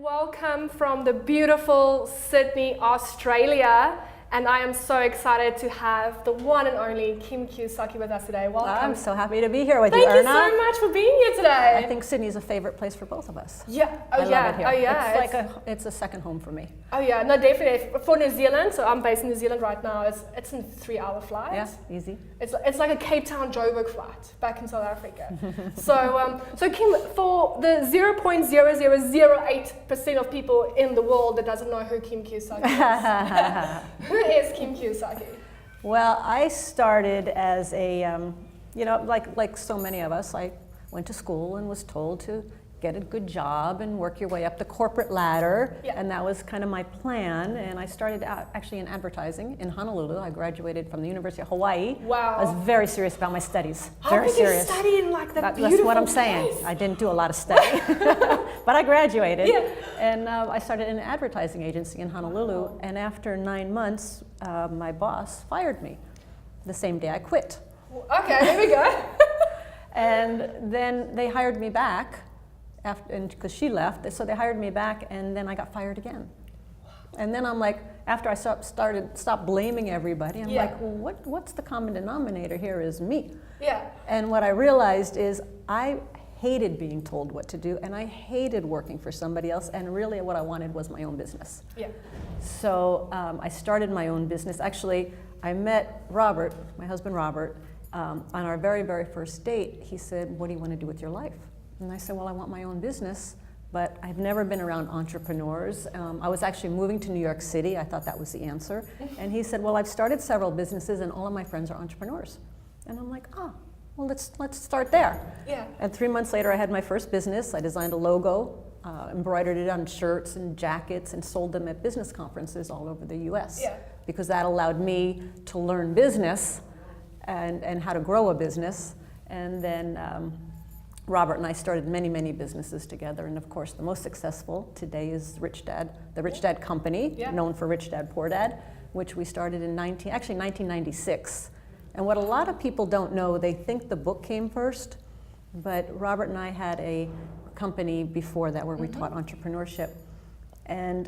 Welcome from the beautiful Sydney, Australia. And I am so excited to have the one and only Kim Kiyosaki with us today. Welcome. I'm so happy to be here with Thank you, Erna. Thank you so much for being here today. I think Sydney is a favorite place for both of us. Yeah. I love it here. Oh yeah. It's a second home for me. Oh yeah. No, definitely. For New Zealand, so I'm based in New Zealand right now. It's a 3-hour flight. Yeah, easy. It's like a Cape Town Joburg flight back in South Africa. so Kim, for the 0.0008% of people in the world that doesn't know who Kim Kiyosaki is, who is Kim Kiyosaki? Well, I started as a, like so many of us, I went to school and was told to get a good job and work your way up the corporate ladder. Yeah. And that was kind of my plan. And I started out actually in advertising in Honolulu. I graduated from the University of Hawaii. Wow. I was very serious about my studies. How very did serious. you study in like that beautiful That's what I'm saying. place? I didn't do a lot of study, but I graduated. Yeah. And I started an advertising agency in Honolulu. Wow. And after 9 months, my boss fired me the same day I quit. Okay, here we go. And then they hired me back because she left, so they hired me back, and then I got fired again. And then I'm like, after I stopped blaming everybody, I'm like, well, what's the common denominator here is me. Yeah. And what I realized is I hated being told what to do, and I hated working for somebody else, and really what I wanted was my own business. Yeah. So I started my own business. Actually, I met Robert, my husband Robert, on our very, very first date. He said, what do you want to do with your life? And I said, well, I want my own business, but I've never been around entrepreneurs. I was actually moving to New York City. I thought that was the answer. And he said, well, I've started several businesses and all of my friends are entrepreneurs. And I'm like, oh, well, let's start there. Yeah. And 3 months later, I had my first business. I designed a logo, embroidered it on shirts and jackets, and sold them at business conferences all over the US. Yeah. Because that allowed me to learn business and how to grow a business. And then Robert and I started many, many businesses together, and of course the most successful today is Richdad, the Richdad company, known for Rich Dad, Poor Dad, which we started in 1996. And what a lot of people don't know, they think the book came first, but Robert and I had a company before that where we taught entrepreneurship. And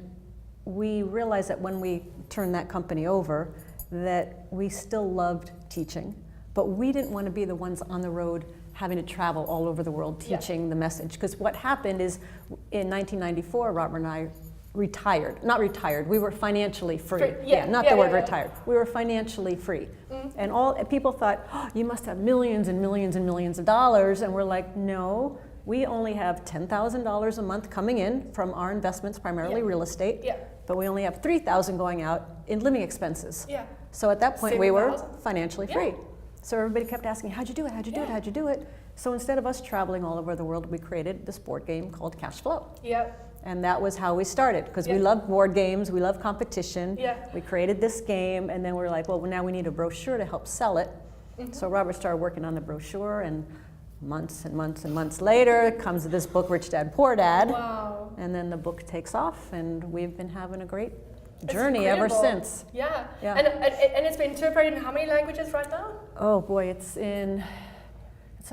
we realized that when we turned that company over, that we still loved teaching, but we didn't want to be the ones on the road having to travel all over the world teaching the message. Because what happened is in 1994, Robert and I retired. Not retired, we were financially free. Not the word retired. We were financially free. And people thought, oh, you must have millions and millions and millions of dollars. And we're like, no, we only have $10,000 a month coming in from our investments, primarily real estate. But we only have $3,000 going out in living expenses. So at that point, we were financially free. So everybody kept asking, how'd you do it? How'd you do it? How'd you do it? So instead of us traveling all over the world, we created this board game called Cash Flow. And that was how we started, because we love board games, we love competition. We created this game, and then we're like, well, now we need a brochure to help sell it. So Robert started working on the brochure, and months and months and months later comes this book, Rich Dad, Poor Dad. Wow. And then the book takes off, and we've been having a great journey ever since. Yeah. And it's been interpreted in how many languages right now? Oh boy, it's a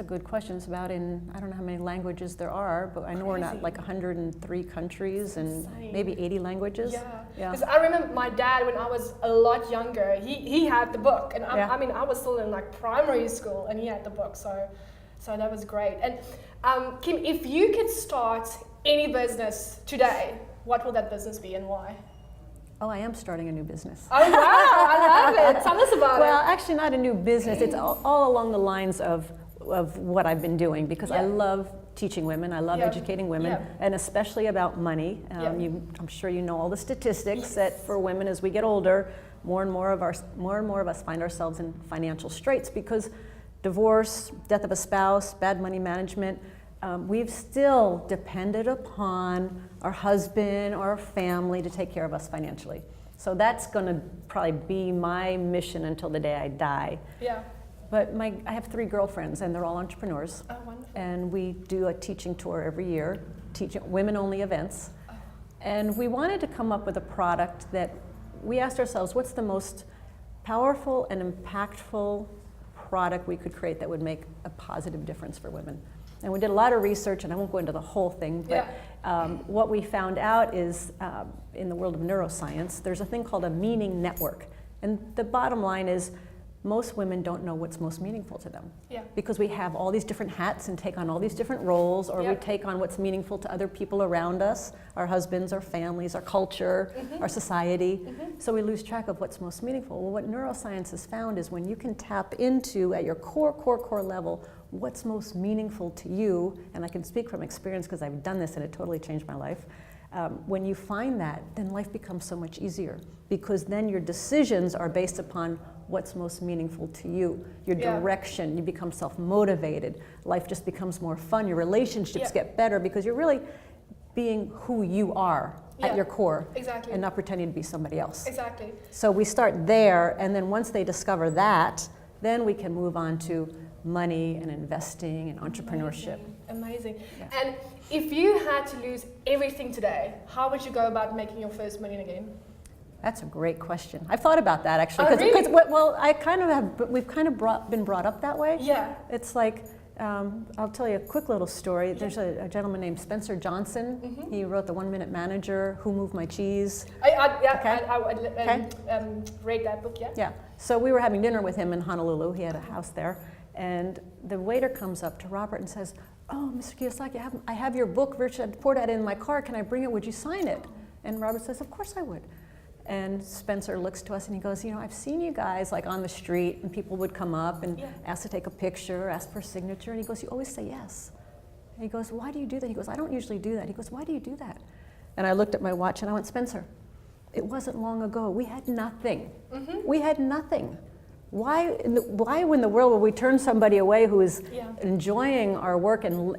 good question. It's about in, I don't know how many languages there are, but I know we're not like 103 countries and maybe 80 languages. Because I remember my dad, when I was a lot younger, he had the book. And I mean, I was still in like primary school and he had the book. So that was great. And Kim, if you could start any business today, what will that business be and why? Oh, I am starting a new business. Oh, wow, I love it. Tell us about it. Well, actually not a new business. It's all along the lines of what I've been doing, because I love teaching women. I love educating women, and especially about money. I'm sure you know all the statistics that for women as we get older, more and more of us find ourselves in financial straits because divorce, death of a spouse, bad money management. We've still depended upon our husband or our family to take care of us financially. So that's going to probably be my mission until the day I die. But I have 3 girlfriends, and they're all entrepreneurs. Oh, wonderful. And we do a teaching tour every year, teaching women-only events. And we wanted to come up with a product that we asked ourselves, what's the most powerful and impactful product we could create that would make a positive difference for women? And we did a lot of research, and I won't go into the whole thing, but what we found out is in the world of neuroscience, there's a thing called a meaning network. And the bottom line is most women don't know what's most meaningful to them. Because we have all these different hats and take on all these different roles, or we take on what's meaningful to other people around us, our husbands, our families, our culture, our society. So we lose track of what's most meaningful. Well, what neuroscience has found is when you can tap into, at your core level, what's most meaningful to you, and I can speak from experience because I've done this and it totally changed my life. When you find that, then life becomes so much easier, because then your decisions are based upon what's most meaningful to you, your direction. You become self-motivated. Life just becomes more fun. Your relationships get better because you're really being who you are at your core, and not pretending to be somebody else. So we start there, and then once they discover that, then we can move on to money and investing and entrepreneurship. Amazing. And if you had to lose everything today, how would you go about making your first million again? That's a great question. I've thought about that actually. Really? Well, I kind of have. We've kind of been brought up that way. It's like, I'll tell you a quick little story. There's a gentleman named Spencer Johnson. He wrote The 1 Minute Manager, Who Moved My Cheese. I read that book. So we were having dinner with him in Honolulu. He had a house there, and the waiter comes up to Robert and says, "Oh, Mr. Kiyosaki, I have your book, Richdad, poured that in my car. Can I bring it? Would you sign it?" And Robert says, "Of course I would." And Spencer looks to us and he goes, "You know, I've seen you guys like on the street, and people would come up and ask to take a picture, ask for a signature." And he goes, "You always say yes." And he goes, "Why do you do that?" He goes, "I don't usually do that." He goes, "Why do you do that?" And I looked at my watch and I went, "Spencer, it wasn't long ago. We had nothing. We had nothing. Why in the world would we turn somebody away who is enjoying our work and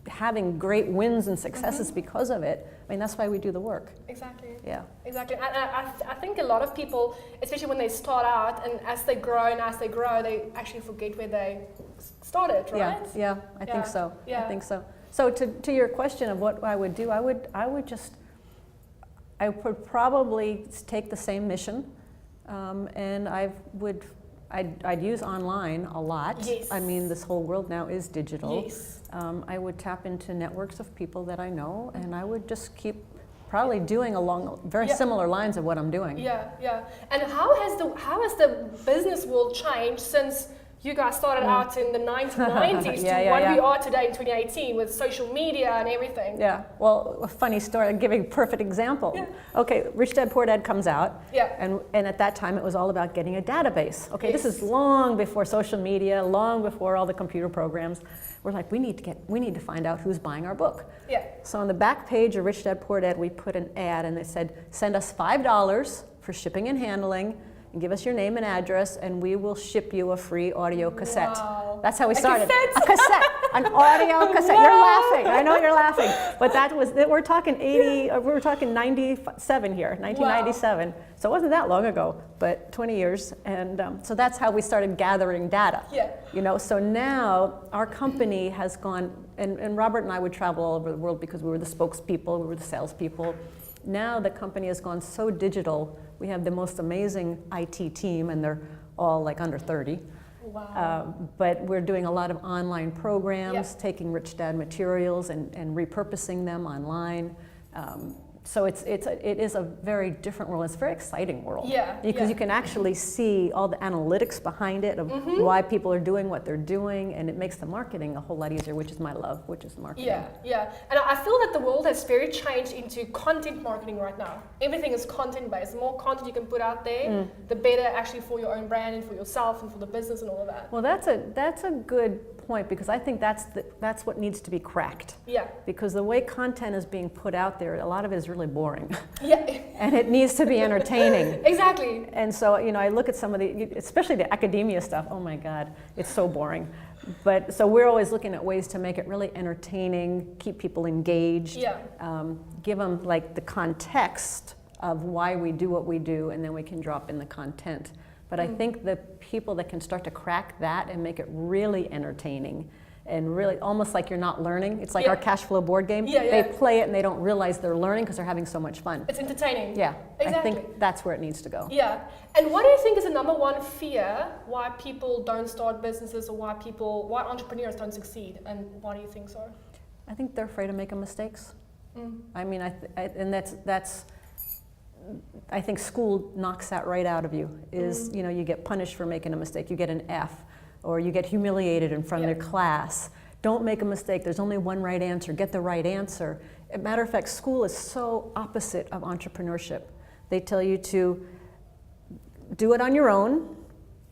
having great wins and successes because of it? I mean, that's why we do the work." Exactly. Yeah. Exactly. And I think a lot of people, especially when they start out and as they grow, they actually forget where they started, right? Yeah. I think so. I think so. So to your question of what I would do, I would probably take the same mission, and I'd use online a lot. I mean, this whole world now is digital. I would tap into networks of people that I know, and I would just keep probably doing along very similar lines of what I'm doing. And how has the business world changed since you guys started out in the 1990s to what we are today in 2018 with social media and everything? Well, a funny story. I'll give you a perfect example. Okay, Richdad Poor Dad comes out, and at that time it was all about getting a database. Okay, this is long before social media, long before all the computer programs. We're like, we need to find out who's buying our book. So on the back page of Richdad Poor Dad, we put an ad, and they said, "Send us $5 for shipping and handling, and give us your name and address, and we will ship you a free audio cassette." Wow. That's how we started. A cassette, an audio cassette. You're laughing. I know you're laughing, but we're talking 97 here, 1997. So it wasn't that long ago, but 20 years, and so that's how we started gathering data. You know, so now our company has gone, and Robert and I would travel all over the world because we were the spokespeople, we were the salespeople. Now the company has gone so digital. We have the most amazing IT team, and they're all like under 30. Wow. But we're doing a lot of online programs, taking Richdad materials and repurposing them online. So it is a very different world. It's a very exciting world. Because you can actually see all the analytics behind it of why people are doing what they're doing, and it makes the marketing a whole lot easier, which is my love, which is marketing. And I feel that the world has very changed into content marketing right now. Everything is content based. The more content you can put out there, the better actually for your own brand and for yourself and for the business and all of that. Well, that's a good point, because I think that's what needs to be cracked. Because the way content is being put out there, a lot of it is really boring. And it needs to be entertaining. Exactly. And so, you know, I look at some of especially the academia stuff, oh my God, it's so boring. But so we're always looking at ways to make it really entertaining, keep people engaged, give them like the context of why we do what we do, and then we can drop in the content. But I think the people that can start to crack that and make it really entertaining and really almost like you're not learning. It's like Yeah. our cash flow board game. Yeah, yeah. They play it and they don't realize they're learning because they're having so much fun. It's entertaining. Yeah, Exactly. I think that's where it needs to go. Yeah. And what do you think is the number one fear why people don't start businesses, or why entrepreneurs don't succeed? And why do you think so? I think they're afraid of making mistakes. Mm. I mean, and that's I think school knocks that right out of you. Is you know, you get punished for making a mistake. You get an F, or you get humiliated in front of your class. Don't make a mistake. There's only one right answer. Get the right answer. As a matter of fact, school is so opposite of entrepreneurship. They tell you to do it on your own,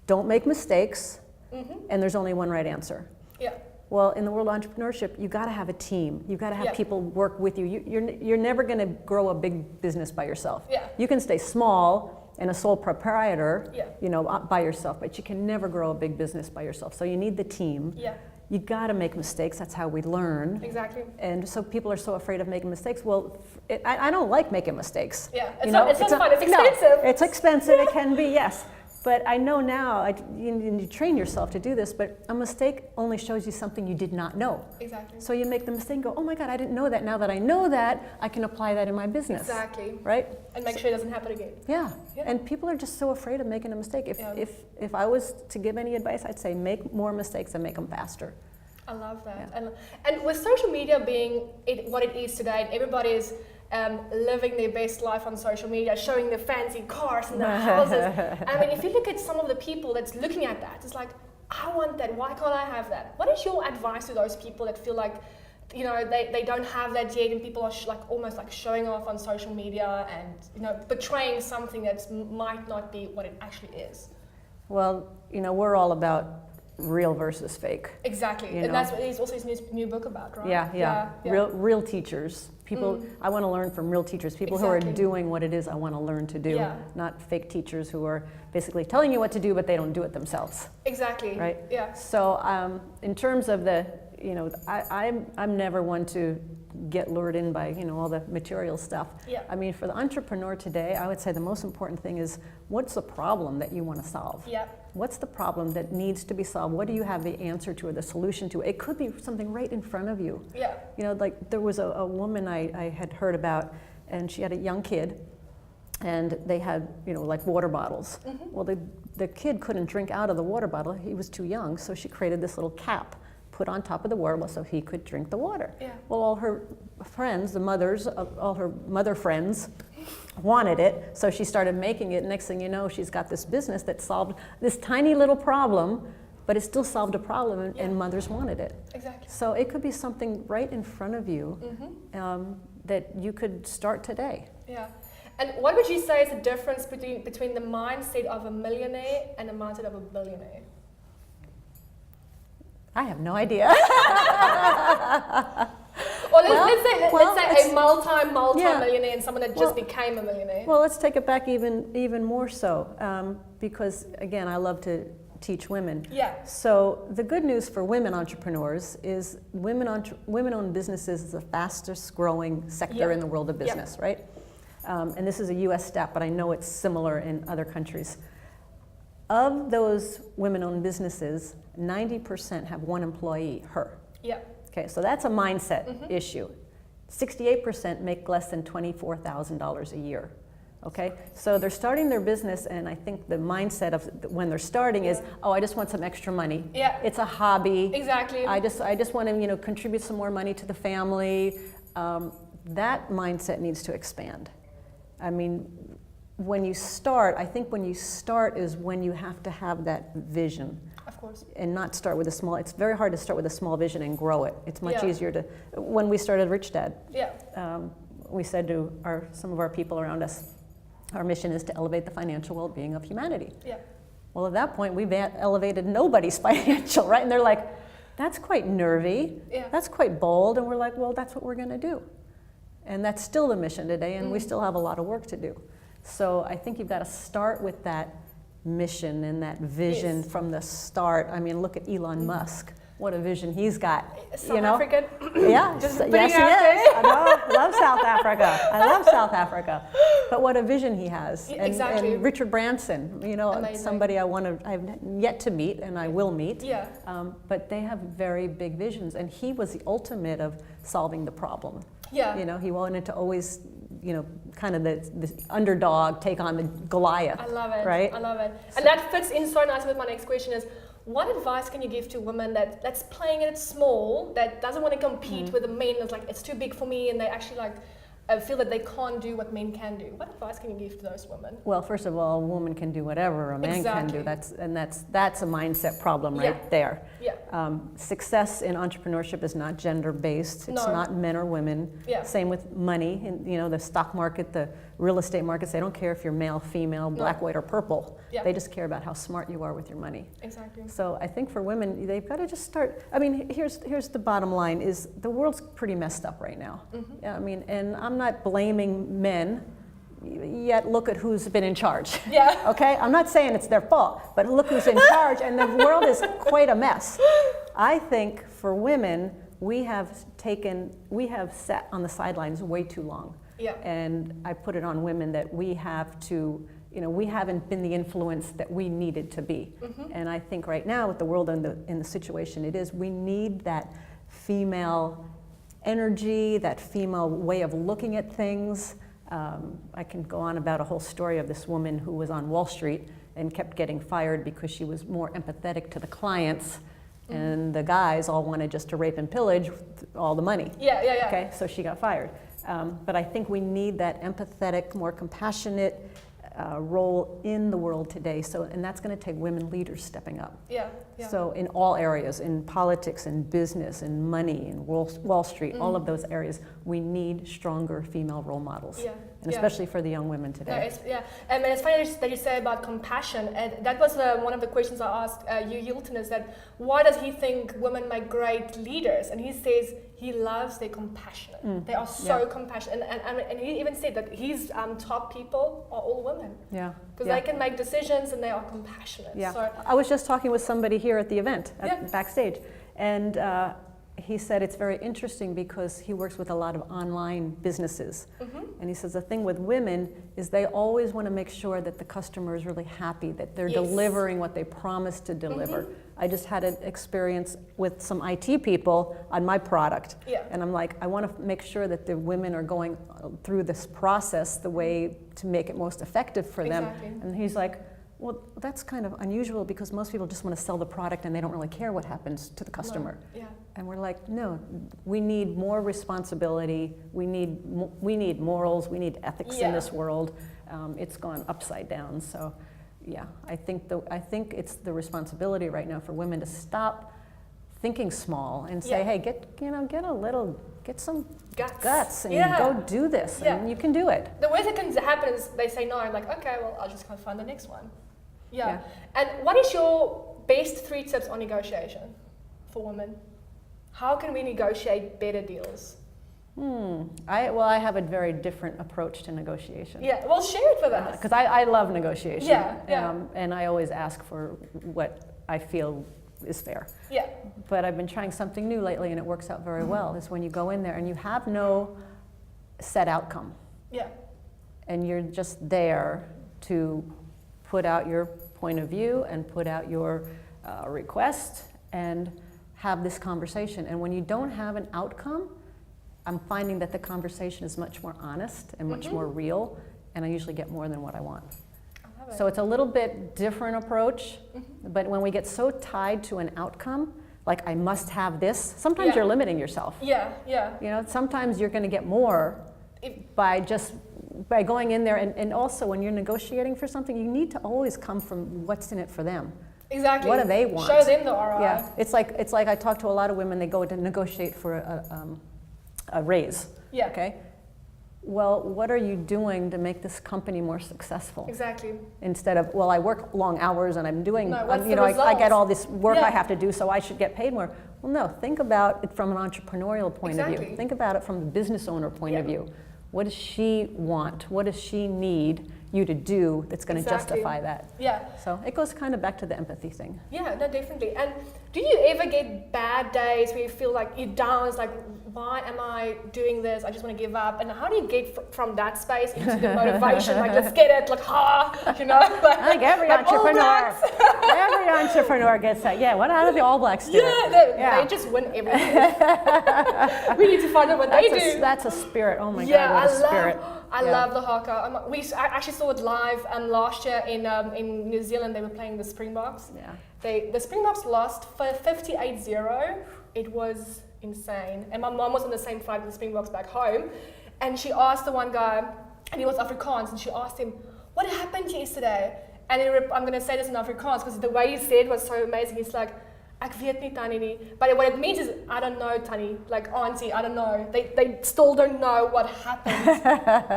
don't make mistakes, and there's only one right answer. Yeah. Well, in the world of entrepreneurship, you got to have a team. You got to have people work with you. You're never going to grow a big business by yourself. Yeah. You can stay small and a sole proprietor, Yeah. you know, by yourself, but you can never grow a big business by yourself. So you need the team. Yeah. You got to make mistakes. That's how we learn. Exactly. And so people are so afraid of making mistakes. Well, I don't like making mistakes. Yeah. You It's know, not fun. It's expensive. No, it's expensive. It can be, yes. But I know now, you train yourself to do this, but a mistake only shows you something you did not know. Exactly. So you make the mistake and go, oh my God, I didn't know that. Now that I know that, I can apply that in my business. Exactly. Right? And make sure it doesn't happen again. Yeah. Yeah. And people are just so afraid of making a mistake. If I was to give any advice, I'd say make more mistakes and make them faster. I love that. Yeah. And with social media being what it is today, and everybody is living their best life on social media, showing their fancy cars and their houses. I mean, if you look at some of the people that's looking at that, it's like, I want that. Why can't I have that? What is your advice to those people that feel like, you know, they don't have that yet, and people are almost like showing off on social media and, you know, portraying something that might not be what it actually is? Well, you know, we're all about real versus fake. Exactly. You And know? that's what he's also his new book about, right? Yeah. Real teachers. People, I want to learn from real teachers, people who are doing what it is I want to learn to do, Yeah. not fake teachers who are basically telling you what to do, but they don't do it themselves. Exactly. Right? Yeah. So in terms of the, you know, I'm never one to get lured in by, you know, all the material stuff. Yeah. I mean, for the entrepreneur today, I would say the most important thing is, what's the problem that you want to solve? Yeah. What's the problem that needs to be solved? What do you have the answer to or the solution to? It could be something right in front of you. Yeah. You know, like there was a woman I had heard about, and she had a young kid, and they had, you know, like water bottles. Well, the kid couldn't drink out of the water bottle. He was too young, so she created this little cap put on top of the water bottle so he could drink the water. Yeah. Well, all her friends, the mothers, all her mother friends wanted it, so she started making it. Next thing you know, she's got this business that solved this tiny little problem, but it still solved a problem, and mothers wanted it. Exactly. So it could be something right in front of you that you could start today. Yeah. And what would you say is the difference between the mindset of a millionaire and the mindset of a billionaire? I have no idea. Or let's say a multi-millionaire Yeah. and someone that just became a millionaire. Well, let's take it back even more so, because again, I love to teach women. Yeah. So the good news for women entrepreneurs is women-owned businesses is the fastest growing sector in the world of business, right? And this is a U.S. stat, but I know it's similar in other countries. Of those women-owned businesses, 90% have one employee, her. Yeah. Okay, so that's a mindset issue. 68% make less than $24,000 a year. Okay, so they're starting their business, and I think the mindset of when they're starting is, oh, I just want some extra money. Yeah. It's a hobby. Exactly. I just want to, you know, contribute some more money to the family. That mindset needs to expand. I mean, when you start, I think when you start is when you have to have that vision. Of course. And not start with a small, it's very hard to start with a small vision and grow it. It's much Yeah. easier to, when we started Richdad, Yeah. we said to some of our people around us, our mission is to elevate the financial well-being of humanity. Yeah. Well, at that point, we've elevated nobody's financial, right? And they're like, that's quite nervy, Yeah. that's quite bold, and we're like, well, that's what we're gonna do. And that's still the mission today, and we still have a lot of work to do. So I think you've got to start with that mission and that vision from the start. I mean, look at Elon Musk. What a vision he's got. South African. Yeah, Just yes, putting he it out is. I know, loves South Africa. I love South Africa. But what a vision he has. And, exactly. and Richard Branson, you know, Amazing. somebody I've yet to meet and I will meet. Yeah. But they have very big visions. And he was the ultimate of solving the problem. Yeah. You know, he wanted to always, you know, kind of the underdog take on the Goliath. I love it. Right? I love it. And that fits in so nicely with my next question is, what advice can you give to women that's playing it small, that doesn't want to compete with the men, that's like, it's too big for me, and they actually like feel that they can't do what men can do? What advice can you give to those women? Well, first of all, a woman can do whatever a man can do. That's a mindset problem right there. Yeah. Success in entrepreneurship is not gender-based. It's not men or women. Yeah. Same with money. And, you know, the stock market, the real estate markets, they don't care if you're male, female, black, white, or purple. Yeah. They just care about how smart you are with your money. Exactly. So I think for women, they've got to just start. I mean, here's the bottom line: is the world's pretty messed up right now. I mean, and I'm not blaming men. Yet look at who's been in charge. Yeah. Okay? I'm not saying it's their fault, but look who's in charge, and the world is quite a mess. I think for women, we have sat on the sidelines way too long. Yeah. And I put it on women that we have to, you know, we haven't been the influence that we needed to be. And I think right now with the world in the situation it is, we need that female energy, that female way of looking at things. I can go on about a whole story of this woman who was on Wall Street and kept getting fired because she was more empathetic to the clients, and the guys all wanted just to rape and pillage all the money. Yeah. Okay, so she got fired. But I think we need that empathetic, more compassionate role in the world today. So, and that's going to take women leaders stepping up. Yeah. So in all areas, in politics, in business, in money, in Wall Street, all of those areas, we need stronger female role models. Yeah. And especially for the young women today. No, and it's funny that you say about compassion, and that was one of the questions I asked Hilton, is that why does he think women make great leaders? And he says he loves their compassion. They are so compassionate, and he even said that his top people are all women. Yeah. Because they can make decisions and they are compassionate. Yeah. So, I was just talking with somebody here at the event, backstage, and he said it's very interesting because he works with a lot of online businesses. And he says the thing with women is they always want to make sure that the customer is really happy, that they're delivering what they promised to deliver. I just had an experience with some IT people on my product. And I'm like, I want to make sure that the women are going through this process the way to make it most effective for them. And he's like, well, that's kind of unusual because most people just want to sell the product and they don't really care what happens to the customer. And we're like, no, we need more responsibility. We need morals. We need ethics in this world. It's gone upside down. So, yeah, I think it's the responsibility right now for women to stop thinking small and say, hey, get some guts and go do this, and you can do it. The worst that can happen is they say no. I'm like, okay, well, I'll just go find the next one. And what is your best 3 tips on negotiation for women? How can we negotiate better deals? I have a very different approach to negotiation. Well, share it with us. Because I love negotiation. And I always ask for what I feel is fair. But I've been trying something new lately, and it works out very well. Is when you go in there and you have no set outcome. And you're just there to put out your point of view and put out your request and have this conversation. And when you don't have an outcome, I'm finding that the conversation is much more honest and much more real, and I usually get more than what I want. So it's a little bit different approach, but when we get so tied to an outcome, like I must have this, sometimes you're limiting yourself. You know, sometimes you're going to get more by going in there, and also when you're negotiating for something, you need to always come from what's in it for them. Exactly. What do they want? Show them the ROI. It's like I talk to a lot of women. They go to negotiate for a raise. Okay. Well, what are you doing to make this company more successful? Exactly. Instead of, well, I work long hours and I'm doing, I get all this work I have to do, so I should get paid more. Well, no, think about it from an entrepreneurial point of view. Think about it from the business owner point of view. What does she want? What does she need? you to do that's going to Exactly. justify that. Yeah. So it goes kind of back to the empathy thing. Yeah, no, definitely. And do you ever get bad days where you feel like you're down? It's like, why am I doing this? I just want to give up. And how do you get from that space into the motivation? Like, let's get it. Like, you know? Like, I think every like All entrepreneur, Blacks. every entrepreneur gets that. Yeah, what how do the All Blacks do? Yeah, they just win everything. We need to find out what they do. That's a spirit. Oh my Yeah, God, what a spirit. I love the haka. I actually saw it live last year in New Zealand. They were playing the Springboks. Yeah. The Springboks lost for 58-0. It was insane. And my mom was on the same flight with the Springboks back home. And she asked the one guy, and he was Afrikaans, and she asked him, what happened yesterday? And I'm going to say this in Afrikaans because the way he said was so amazing. He's like, ek weet nie Tannie nie. But what it means is, I don't know Tannie, like auntie, I don't know. They still don't know what happened.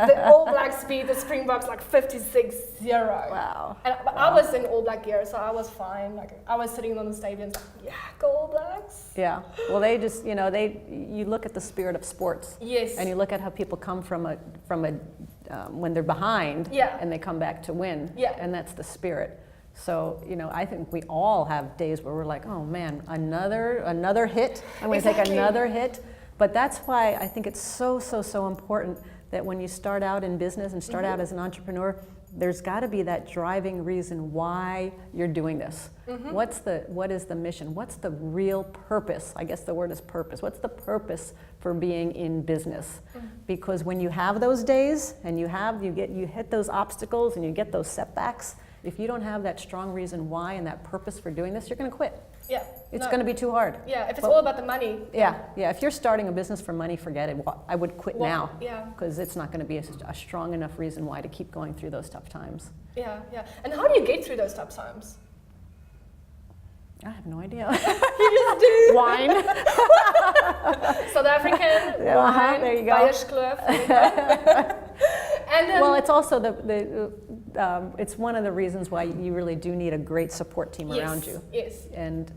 The All Blacks beat the Springboks like 56-0. Wow. And I was in All Black gear, so I was fine. Like I was sitting on the stadium, like, yeah, go All Blacks. Yeah. Well, they just, you look at the spirit of sports. Yes. And you look at how people come from a when they're behind, Yeah. and they come back to win. Yeah. And that's the spirit. So, I think we all have days where we're like, oh man, another hit. I'm going to take another hit. But that's why I think it's so important that when you start out in business and start out as an entrepreneur, there's got to be that driving reason why you're doing this. What is the mission? What's the real purpose? I guess the word is purpose. What's the purpose for being in business? Because when you have those days and you hit those obstacles and you get those setbacks, if you don't have that strong reason why and that purpose for doing this, you're going to quit. Yeah. It's going to be too hard. Yeah, if it's all about the money. Yeah. If you're starting a business for money, forget it. I would quit now. Yeah. Because it's not going to be a strong enough reason why to keep going through those tough times. Yeah. And how do you get through those tough times? I have no idea. You just do. Wine. South African wine. There you go. Beierskloof. And then, well, it's also it's one of the reasons why you really do need a great support team around you. Yes. And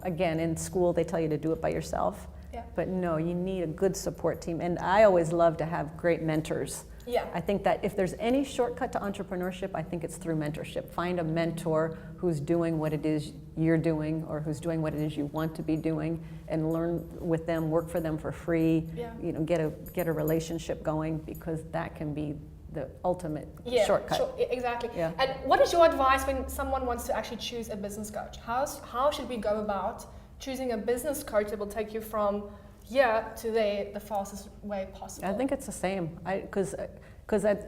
again, in school they tell you to do it by yourself. Yeah. But no, you need a good support team. And I always love to have great mentors. Yeah. I think that if there's any shortcut to entrepreneurship, I think it's through mentorship. Find a mentor who's doing what it is you're doing, or who's doing what it is you want to be doing, and learn with them, work for them for free. Yeah. Get a relationship going, because that can be the ultimate shortcut. Sure, exactly. Yeah. And what is your advice when someone wants to actually choose a business coach? How should we go about choosing a business coach that will take you from here to there the fastest way possible? I think it's the same. Because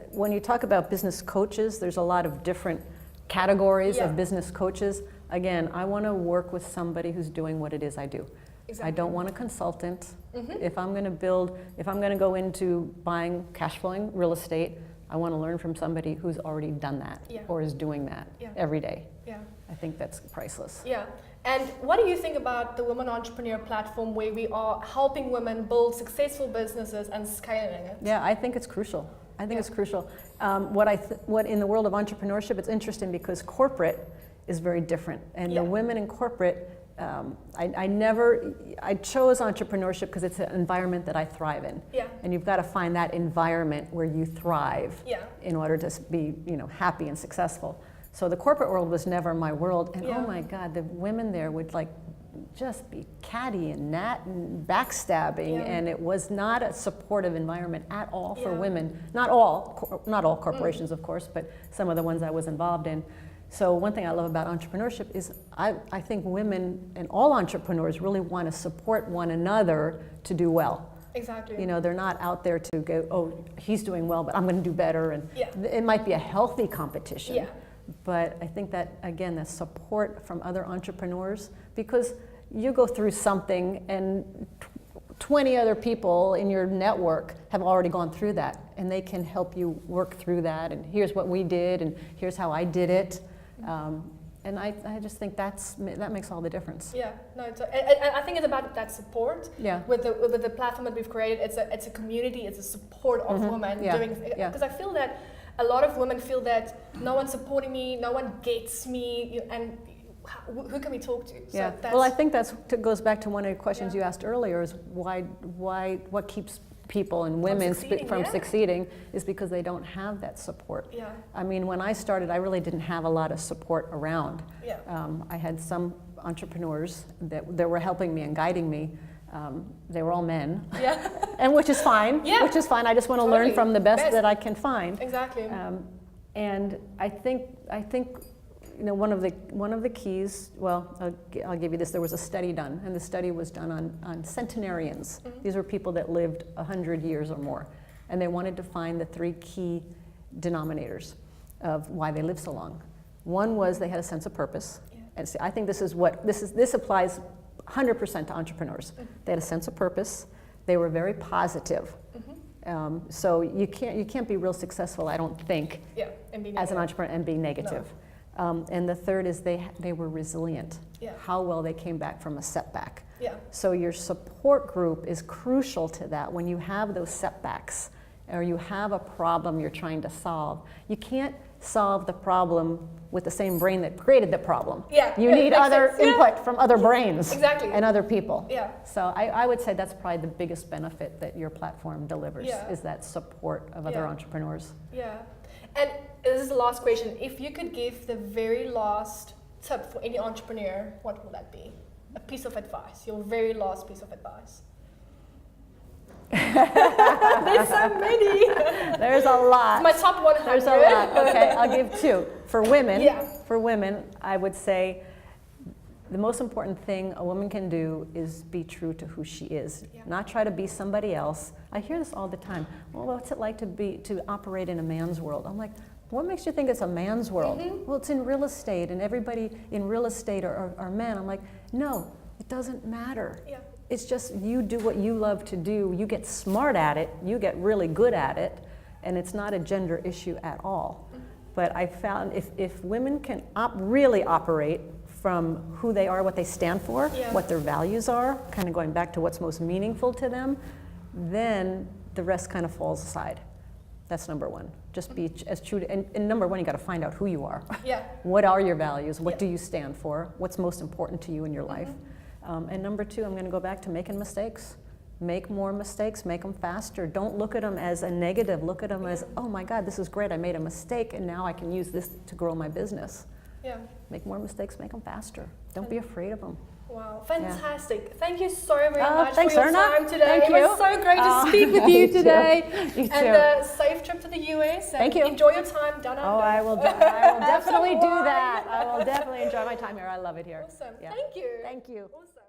when you talk about business coaches, there's a lot of different categories of business coaches. Again, I want to work with somebody who's doing what it is I do. Exactly. I don't want a consultant. If I'm going to go into buying, cash flowing real estate, I want to learn from somebody who's already done that or is doing that every day. Yeah. I think that's priceless. Yeah. And what do you think about the Women Entrepreneur platform, where we are helping women build successful businesses and scaling it? Yeah, I think it's crucial. It's crucial. What in the world of entrepreneurship, it's interesting because corporate is very different, and the women in corporate. I chose entrepreneurship because it's an environment that I thrive in. Yeah. And you've got to find that environment where you thrive in order to be, happy and successful. So the corporate world was never my world, and oh my God, the women there would just be catty and backstabbing, and it was not a supportive environment at all for women. Not all corporations, of course, but some of the ones I was involved in. So one thing I love about entrepreneurship is I think women and all entrepreneurs really want to support one another to do well. Exactly. They're not out there to go, oh, he's doing well, but I'm going to do better. And it might be a healthy competition. Yeah. But I think that, again, the support from other entrepreneurs, because you go through something and 20 other people in your network have already gone through that, and they can help you work through that, and here's what we did, and here's how I did it. And I just think that makes all the difference. Yeah, no, I think it's about that support. Yeah. With the platform that we've created, it's a community, it's a support of women doing. Because I feel that a lot of women feel that no one's supporting me, no one gets me, and who can we talk to? So well, I think that goes back to one of the questions you asked earlier: is what keeps people and women from yeah. succeeding is because they don't have that support. Yeah. I mean, when I started, I really didn't have a lot of support around. Yeah. I had some entrepreneurs that were helping me and guiding me. They were all men, Yeah. and which is fine. Yeah. Which is fine. I just want to Totally. learn from the best that I can find. Exactly. And I think you know, one of the keys. Well, I'll give you this. There was a study done, and the study was done on centenarians. Mm-hmm. These were people that lived 100 years or more, and they wanted to find the 3 key denominators of why they lived so long. One was they had a sense of purpose, and see, I think this applies 100% to entrepreneurs. They had a sense of purpose. They were very positive. So you can't be real successful, I don't think, as an entrepreneur and be negative. No. And the third is they were resilient. Yeah. How well they came back from a setback. Yeah. So your support group is crucial to that. When you have those setbacks or you have a problem you're trying to solve, you can't solve the problem with the same brain that created the problem. Yeah. You need other input from other brains and other people. Yeah. So I would say that's probably the biggest benefit that your platform delivers is that support of other entrepreneurs. Yeah. And this is the last question. If you could give the very last tip for any entrepreneur, what would that be? A piece of advice, your very last piece of advice. There's so many. There's a lot. It's my top 100. There's a lot. Okay, I'll give 2. For women, I would say the most important thing a woman can do is be true to who she is. Yeah. Not try to be somebody else. I hear this all the time. Well, what's it like to operate in a man's world? I'm like, what makes you think it's a man's world? Well, it's in real estate, and everybody in real estate are men. I'm like, no, it doesn't matter. Yeah. It's just you do what you love to do. You get smart at it. You get really good at it, and it's not a gender issue at all. But I found if women can really operate from who they are, what they stand for, what their values are, kind of going back to what's most meaningful to them, then the rest kind of falls aside. That's number 1. Just be as true to, and number 1, you got to find out who you are. Yeah. What are your values? What do you stand for? What's most important to you in your life? And number 2, I'm going to go back to making mistakes. Make more mistakes, make them faster. Don't look at them as a negative. Look at them as, oh my God, this is great. I made a mistake, and now I can use this to grow my business. Yeah. Make more mistakes, make them faster. Don't be afraid of them. Wow, fantastic. Yeah. Thank you so very much for your Erna. Time today. Thank it was so great to speak with you today. You too. And a safe trip to the US. And Thank you. Enjoy your time down under. Oh, I will definitely do that. I will definitely enjoy my time here. I love it here. Awesome. Yeah. Thank you. Thank you. Awesome.